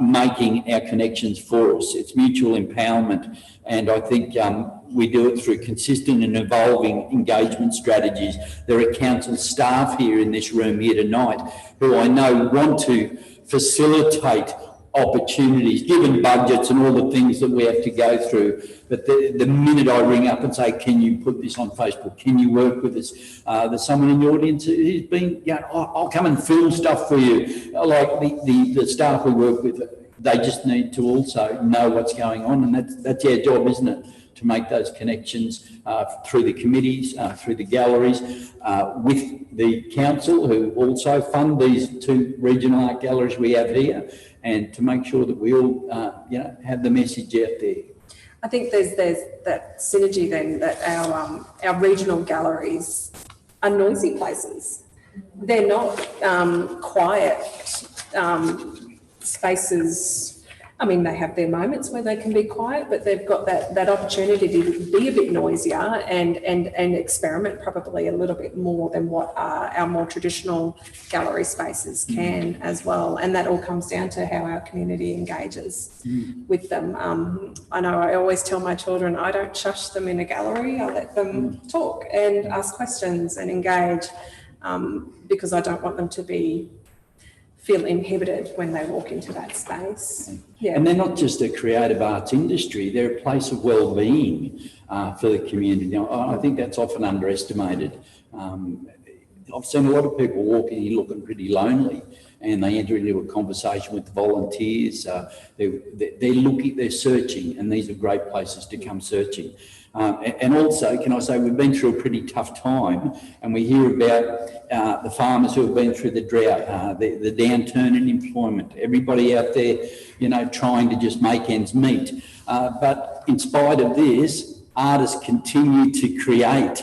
making our connections for us. It's mutual empowerment. And I think we do it through consistent and evolving engagement strategies. There are council staff here in this room here tonight who I know want to facilitate opportunities, given budgets and all the things that we have to go through. But the minute I ring up and say, can you put this on Facebook? Can you work with us? There's someone in the audience who's been, I'll come and film stuff for you. Like the staff we work with, they just need to also know what's going on. And that's our job, isn't it? To make those connections through the committees, through the galleries, with the council who also fund these two regional art galleries we have here, and to make sure that we all, have the message out there. I think there's that synergy then that our regional galleries are noisy places. They're not quiet spaces I mean, they have their moments where they can be quiet, but they've got that opportunity to be a bit noisier and experiment probably a little bit more than what our more traditional gallery spaces can as well. And that all comes down to how our community engages with them. I know I always tell my children, I don't shush them in a gallery. I let them talk and ask questions and engage, because I don't want them to feel inhibited when they walk into that space. Yeah. And they're not just a creative arts industry, they're a place of well-being for the community. Now, I think that's often underestimated. I've seen a lot of people walking here looking pretty lonely, and they enter into a conversation with the volunteers. They're looking, they're searching, and these are great places to come searching. And also, can I say, we've been through a pretty tough time, and we hear about the farmers who have been through the drought, the downturn in employment, everybody out there, you know, trying to just make ends meet. But in spite of this, artists continue to create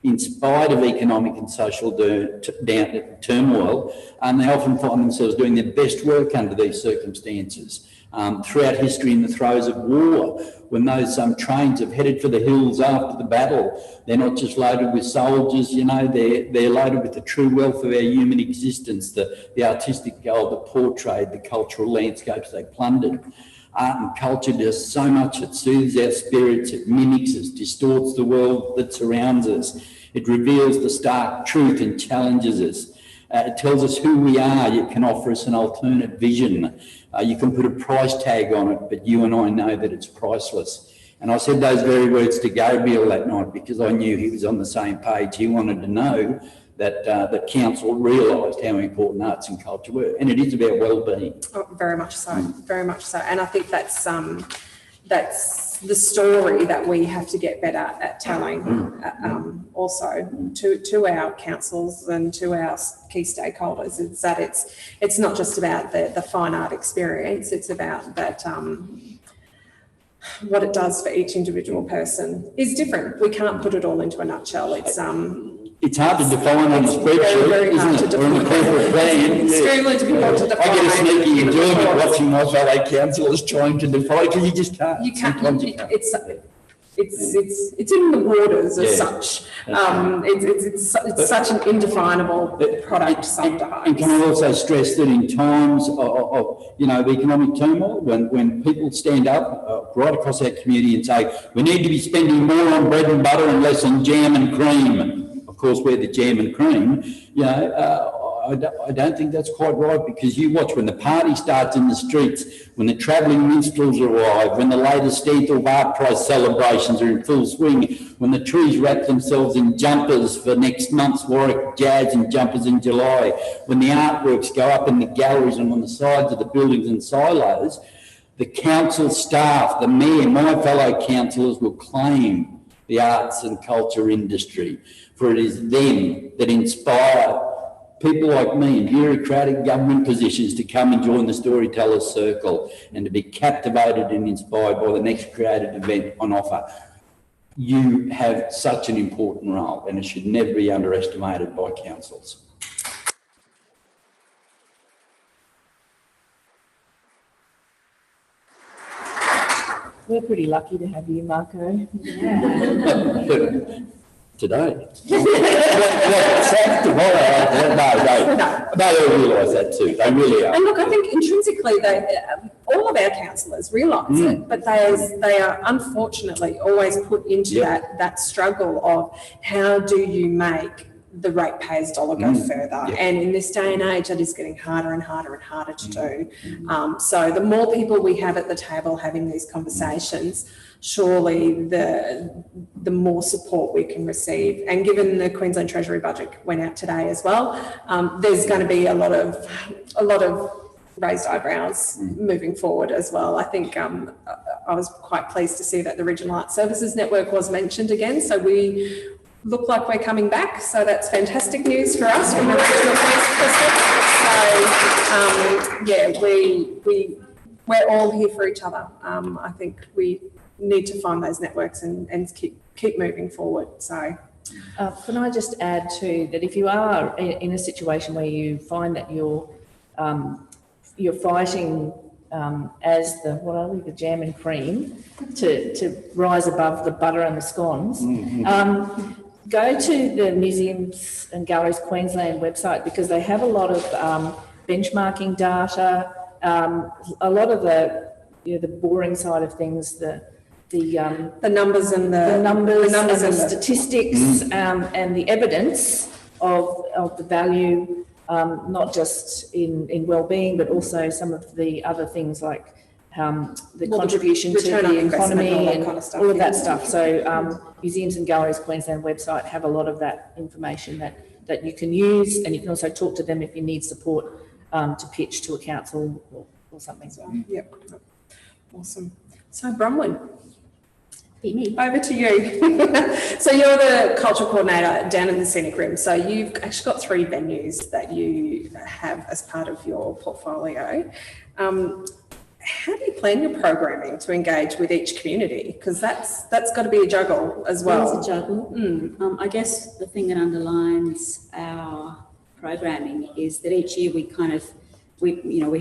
in spite of economic and social turmoil, and they often find themselves doing their best work under these circumstances. Throughout history, in the throes of war, when those trains have headed for the hills after the battle, they're not just loaded with soldiers, you know, they're loaded with the true wealth of our human existence, the artistic gold, the portrait, the cultural landscapes they plundered. Art and culture does so much. It soothes our spirits, it mimics us, distorts the world that surrounds us. It reveals the stark truth and challenges us. It tells us who we are. It can offer us an alternate vision. You can put a price tag on it, but you and I know that it's priceless. And I said those very words to Gabriel that night because I knew he was on the same page. He wanted to know that the council realised how important arts and culture were, and it is about well-being. Oh, very much so, very much so. And I think that's the story that we have to get better at telling also to our councils and to our key stakeholders, is that it's not just about the fine art experience, it's about that what it does for each individual person is different. We can't put it all into a nutshell. It's hard to define on a spreadsheet, very isn't hard it? to Or in a define. corporate plan. Extremely difficult to define. I get a sneaky enjoyment watching my fellow councillors trying to define, because you just can't. You can't. Sometimes you can't. It's in the borders as such. It's such an indefinable product sometimes. And can I also stress that in times of economic turmoil, when people stand up right across our community and say, we need to be spending more on bread and butter and less on jam and cream. Of course, we're the jam and cream. I don't think that's quite right, because you watch when the party starts in the streets, when the travelling minstrels arrive, when the latest Stenthorpe Art Prize celebrations are in full swing, when the trees wrap themselves in jumpers for next month's Warwick Jazz and jumpers in July, when the artworks go up in the galleries and on the sides of the buildings and silos, the council staff, the mayor, my fellow councillors will claim the arts and culture industry, for it is them that inspire people like me in bureaucratic government positions to come and join the Storytellers Circle and to be captivated and inspired by the next creative event on offer. You have such an important role, and it should never be underestimated by councils. We're pretty lucky to have you, Marco. Today. They all realise that too. They really are. And look, I think intrinsically all of our councillors realise it, but they are unfortunately always put into that struggle of how do you make the ratepayers' dollar go further. And in this day and age, that is getting harder and harder and harder to do. So the more people we have at the table having these conversations, surely the more support we can receive. And given the Queensland Treasury budget went out today as well, there's going to be a lot of raised eyebrows moving forward as well. I think I was quite pleased to see that the Regional Arts Services Network was mentioned again. So we look like we're coming back. So that's fantastic news for us from the regional perspective. So we're all here for each other. I think we need to find those networks and keep moving forward. So can I just add too that if you are in a situation where you find that you're fighting as the jam and cream to rise above the butter and the scones. Go to the Museums and Galleries Queensland website, because they have a lot of benchmarking data, a lot of the boring side of things, the numbers and the numbers and the and statistics, and the evidence of the value, not just in well-being, but also some of the other things like the contribution to the economy and all of that stuff. So Museums and Galleries Queensland website have a lot of that information that you can use, and you can also talk to them if you need support to pitch to a council or something. Yep. Awesome. So Bronwyn, Be me. over to you. So you're the cultural coordinator down in the Scenic Rim. So you've actually got 3 venues that you have as part of your portfolio. How do you plan your programming to engage with each community? Because that's got to be a juggle as well. It's a juggle. I guess the thing that underlines our programming is that each year we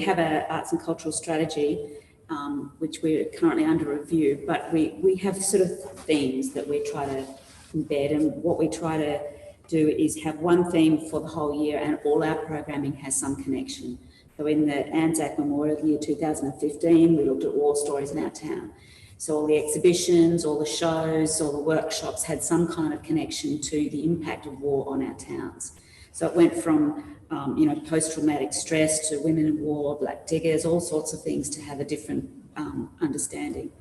have an arts and cultural strategy, which we're currently under review, but we have sort of themes that we try to embed, and what we try to do is have one theme for the whole year, and all our programming has some connection. So in the Anzac Memorial Year 2015, we looked at war stories in our town. So all the exhibitions, all the shows, all the workshops had some kind of connection to the impact of war on our towns. So it went from post-traumatic stress to women in war, black diggers, all sorts of things to have a different understanding.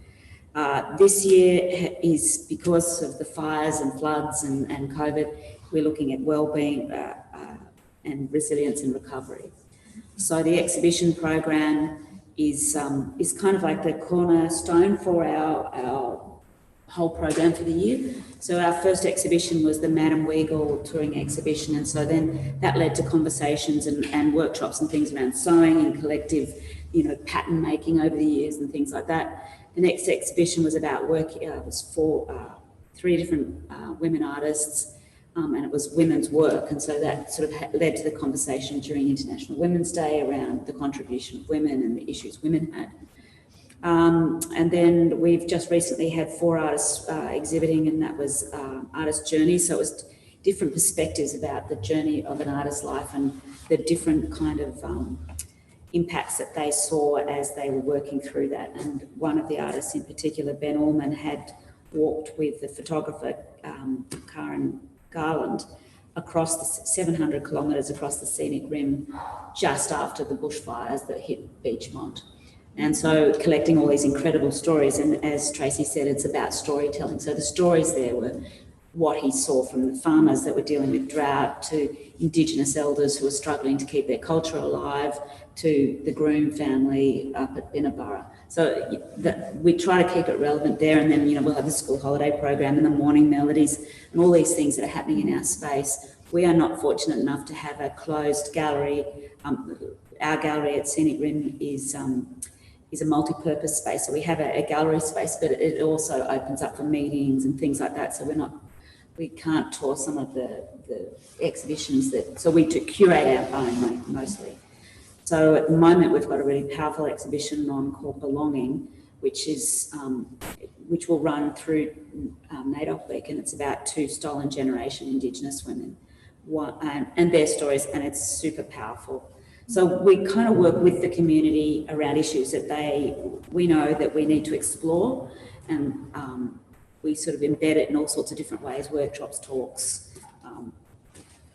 This year is, because of the fires and floods and COVID, we're looking at wellbeing and resilience and recovery. So the exhibition program is kind of like the cornerstone for our whole program for the year. So our first exhibition was the Madame Weigel touring exhibition, and so then that led to conversations and workshops and things around sewing and collective, pattern making over the years and things like that. The next exhibition was about work. It was for 3 different women artists. And it was women's work, and so that sort of led to the conversation during International Women's Day around the contribution of women and the issues women had. And then we've just recently had 4 artists exhibiting, and that was Artist Journey. So it was different perspectives about the journey of an artist's life and the different kind of impacts that they saw as they were working through that. And one of the artists in particular, Ben Allman, had walked with the photographer Karen Garland across the 700 kilometres across the Scenic Rim just after the bushfires that hit Beachmont. And so collecting all these incredible stories, and as Tracy said, it's about storytelling. So the stories there were what he saw from the farmers that were dealing with drought, to Indigenous elders who were struggling to keep their culture alive, to the Groom family up at Binnaburra. So we try to keep it relevant there, and then we'll have the school holiday program and the morning melodies and all these things that are happening in our space. We are not fortunate enough to have a closed gallery. Our gallery at Scenic Rim is a multi-purpose space. So we have a gallery space, but it also opens up for meetings and things like that. So we can't tour some of the exhibitions so we curate our own mostly. So at the moment, we've got a really powerful exhibition on called Belonging, which will run through NAIDOC Week, and it's about 2 stolen generation Indigenous women and their stories, and it's super powerful. So we kind of work with the community around issues that we know that we need to explore, and we sort of embed it in all sorts of different ways: workshops, talks,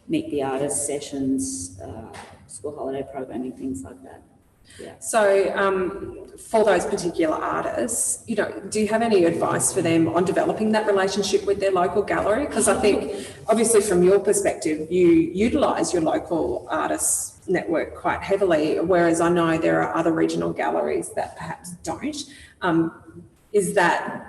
meet the artists sessions, school holiday programming, things like that. Yeah. So for those particular artists, do you have any advice for them on developing that relationship with their local gallery? Because I think, obviously, from your perspective, you utilise your local artists network quite heavily, whereas I know there are other regional galleries that perhaps don't. Is that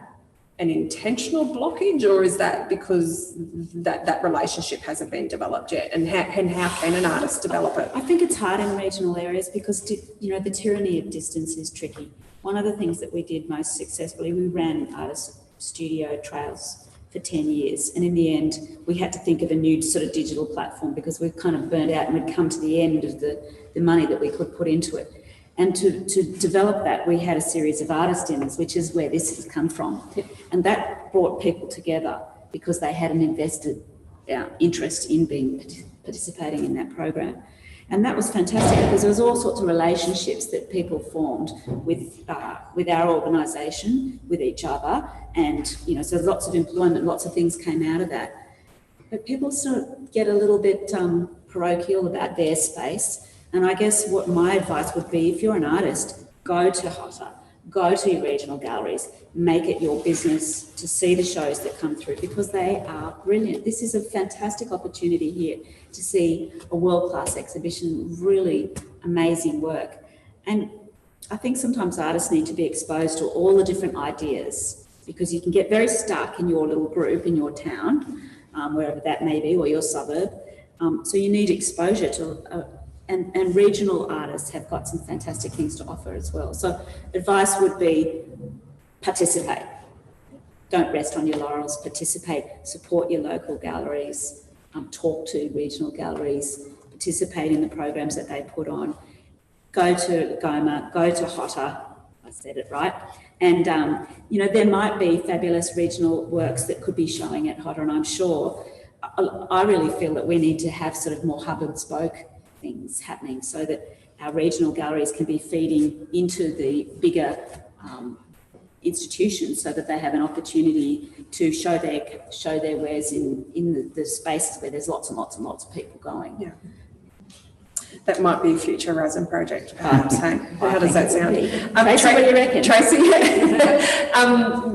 an intentional blockage, or is that because that relationship hasn't been developed yet? And how can an artist develop it? I think it's hard in regional areas because the tyranny of distance is tricky. One of the things that we did most successfully, we ran artist studio trails for 10 years, and in the end we had to think of a new sort of digital platform because we've kind of burned out and we'd come to the end of the money that we could put into it. And to develop that, we had a series of artist dinners, which is where this has come from. And that brought people together because they had an invested interest in participating in that program. And that was fantastic because there was all sorts of relationships that people formed with our organisation, with each other, and so lots of employment, lots of things came out of that. But people sort of get a little bit parochial about their space, and I guess what my advice would be, if you're an artist, go to HOTA, go to your regional galleries, make it your business to see the shows that come through because they are brilliant. This is a fantastic opportunity here to see a world-class exhibition, really amazing work. And I think sometimes artists need to be exposed to all the different ideas because you can get very stuck in your little group, in your town, wherever that may be, or your suburb. So you need exposure to and regional artists have got some fantastic things to offer as well. So advice would be participate. Don't rest on your laurels, participate, support your local galleries, talk to regional galleries, participate in the programs that they put on. Go to GOMA, go to HOTA, I said it right. And, there might be fabulous regional works that could be showing at HOTA, and I'm sure, I really feel that we need to have sort of more hub and spoke things happening so that our regional galleries can be feeding into the bigger institutions so that they have an opportunity to show their wares in the spaces where there's lots and lots and lots of people going. Yeah. That might be a future Horizon project, perhaps. Hey? How does that sound? Tracy, what do you reckon? Tracy,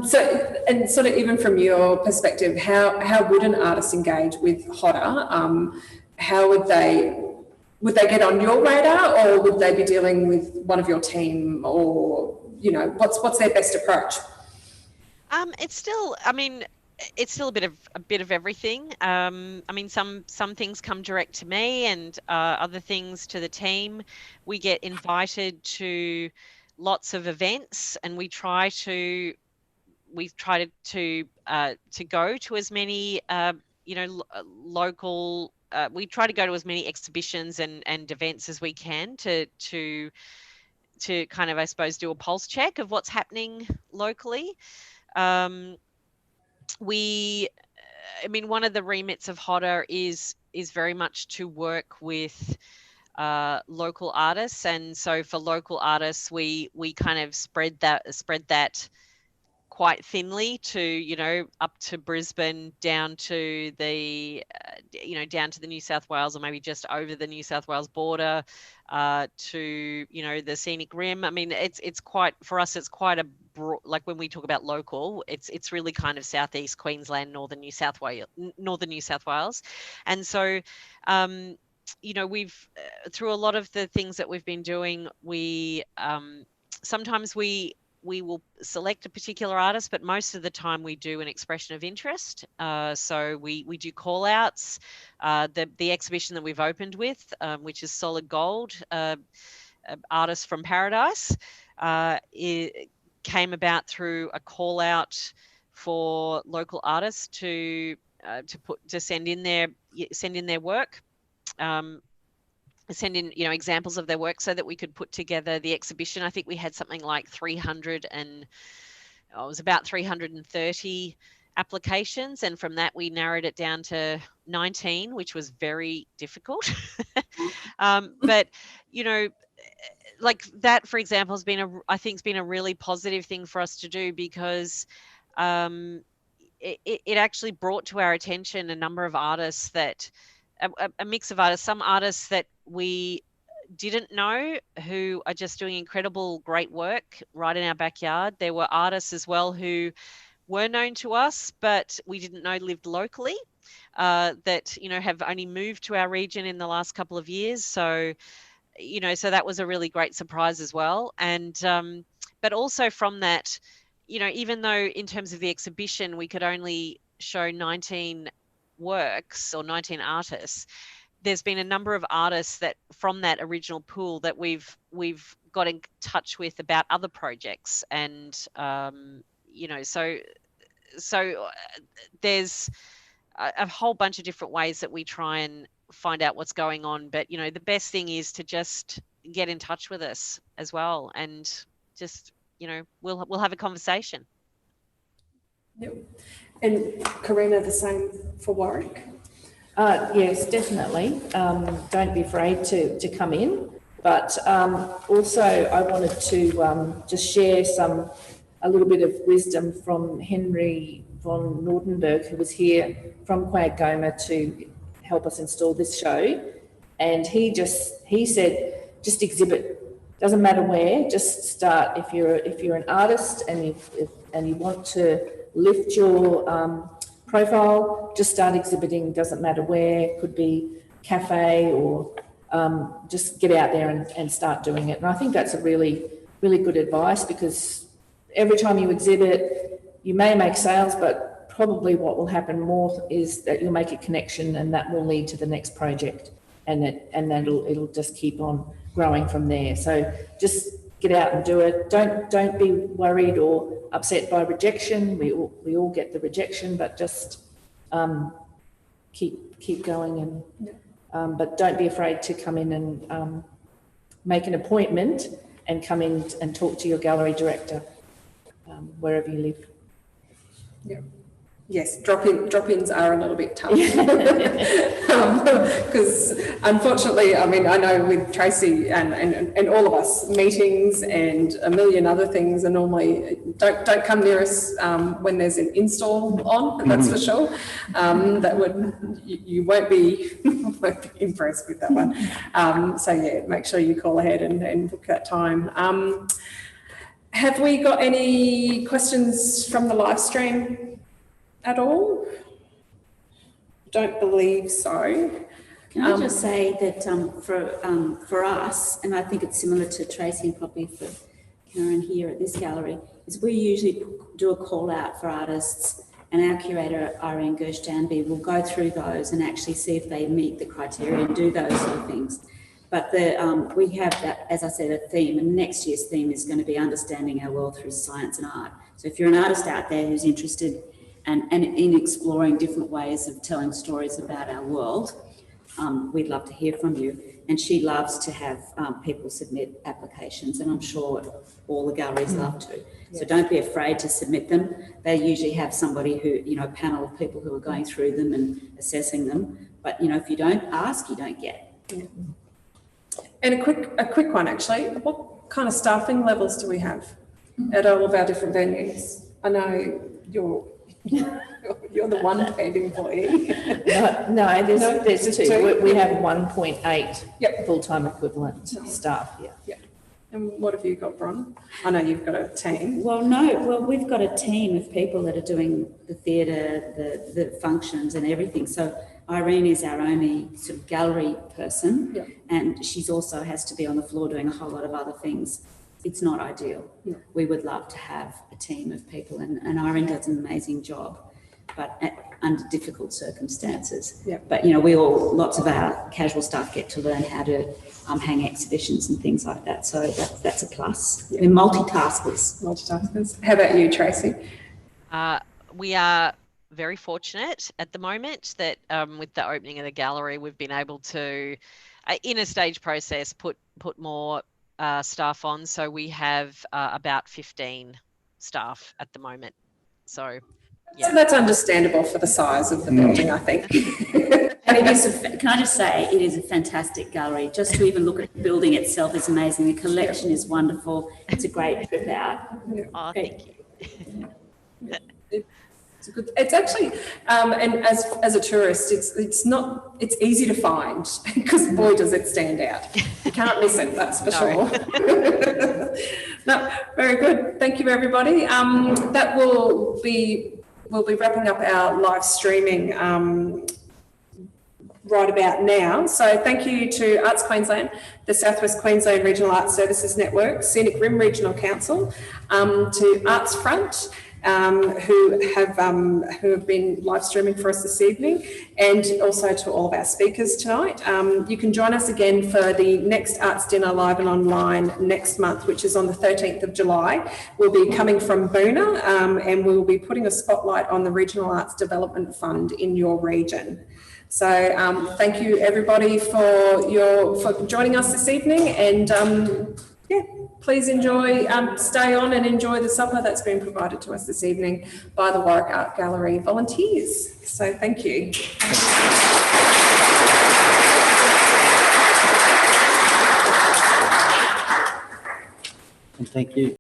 so, and sort of even from your perspective, how would an artist engage with HOTA? How would they get on your radar, or would they be dealing with one of your team, or what's their best approach? It's still a bit of everything. Some things come direct to me, and other things to the team. We get invited to lots of events, and we try to go to as many local. We try to go to as many exhibitions and events as we can to kind of, I suppose, do a pulse check of what's happening locally. One of the remits of HOTA is very much to work with local artists, and so for local artists, we kind of spread that quite thinly to up to Brisbane, down to the New South Wales, or maybe just over the New South Wales border, to the Scenic Rim. It's quite, for us, it's quite a broad, like when we talk about local, it's really kind of southeast Queensland, northern New South Wales, and so we've through a lot of the things that we've been doing, we sometimes we will select a particular artist, but most of the time we do an expression of interest. So we do call outs. The exhibition that we've opened with, which is Solid Gold, Artists from Paradise, it came about through a call out for local artists to send in their work. Send in examples of their work so that we could put together the exhibition. I think we had something like 330 applications, and from that we narrowed it down to 19, which was very difficult. But like that, for example, has been a really positive thing for us to do, because it actually brought to our attention a number of artists that a mix of artists, some artists that we didn't know who are just doing incredible, great work right in our backyard. There were artists as well who were known to us, but we didn't know lived locally, that have only moved to our region in the last couple of years. So so that was a really great surprise as well. And but also from that, even though in terms of the exhibition we could only show 19 works or 19 artists, there's been a number of artists that from that original pool that we've got in touch with about other projects, and so there's a whole bunch of different ways that we try and find out what's going on. But the best thing is to just get in touch with us as well, and just, we'll have a conversation. Yep. And Karina, the same for Warwick? Yes, definitely. Don't be afraid to come in. But also I wanted to just share a little bit of wisdom from Henry von Nordenberg, who was here from Quagoma to help us install this show. And he said, just exhibit. Doesn't matter where, just start. If you're an artist and you want to lift your profile, just start exhibiting. Doesn't matter where, could be cafe or just get out there and start doing it. And I think that's a really, really good advice, because every time you exhibit, you may make sales, but probably what will happen more is that you'll make a connection, and that will lead to the next project, and it'll just keep on growing from there. So just get out and do it. Don't be worried or upset by rejection. We all get the rejection, but just keep going, and but don't be afraid to come in and make an appointment and come in and talk to your gallery director wherever you live. Yeah. Yes, drop-ins are a little bit tough because unfortunately, I mean, I know with Tracy and all of us, meetings and a million other things are normally don't come near us when there's an install on. That's for sure. You won't be impressed with that one. So yeah, make sure you call ahead and book that time. Have we got any questions from the live stream at all? Don't believe so. Can I just say that for us, and I think it's similar to Tracy and probably for Karen here at this gallery, is we usually do a call out for artists, and our curator, Irene Gersh-Danby, will go through those and actually see if they meet the criteria and do those sort of things. But we have that, as I said, a theme, and next year's theme is going to be understanding our world through science and art. So if you're an artist out there who's interested and in exploring different ways of telling stories about our world, we'd love to hear from you. And she loves to have people submit applications, and I'm sure all the galleries love to. So don't be afraid to submit them. They usually have somebody who, a panel of people who are going through them and assessing them. But, if you don't ask, you don't get. Yeah. And a quick one, actually. What kind of staffing levels do we have at all of our different venues? I know you're the one paid employee. No, there's two. We have 1.8 full-time equivalent staff. Yeah. And what have you got, Bron? I know you've got a team. Well, we've got a team of people that are doing the theatre, the functions and everything. So Irene is our only sort of gallery person, and she's also has to be on the floor doing a whole lot of other things. It's not ideal. Yeah. We would love to have a team of people, and Irene does an amazing job, but under difficult circumstances. Yeah. But, lots of our casual staff get to learn how to hang exhibitions and things like that. So that's a plus. Yeah. We're multitaskers. How about you, Tracy? We are very fortunate at the moment that with the opening of the gallery, we've been able to, in a stage process, put more staff on. So we have about 15 staff at the moment. So, yeah. So that's understandable for the size of the building, I think. And can I just say, it is a fantastic gallery. Just to even look at the building itself is amazing. The collection is wonderful. It's a great trip out. Oh, thank you. It's actually, and as a tourist, it's easy to find because boy does it stand out. You can't miss it, that's for sure. No, very good. Thank you, everybody. We'll be wrapping up our live streaming right about now. So thank you to Arts Queensland, the South West Queensland Regional Arts Services Network, Scenic Rim Regional Council, to Arts Front, who have been live streaming for us this evening, and also to all of our speakers tonight. You can join us again for the next Arts Dinner live and online next month, which is on the 13th of July. We'll be coming from Boona, and we'll be putting a spotlight on the Regional Arts Development Fund in your region. So thank you everybody for joining us this evening, and yeah, please enjoy, stay on and enjoy the supper that's been provided to us this evening by the Warwick Art Gallery volunteers. So thank you. And thank you.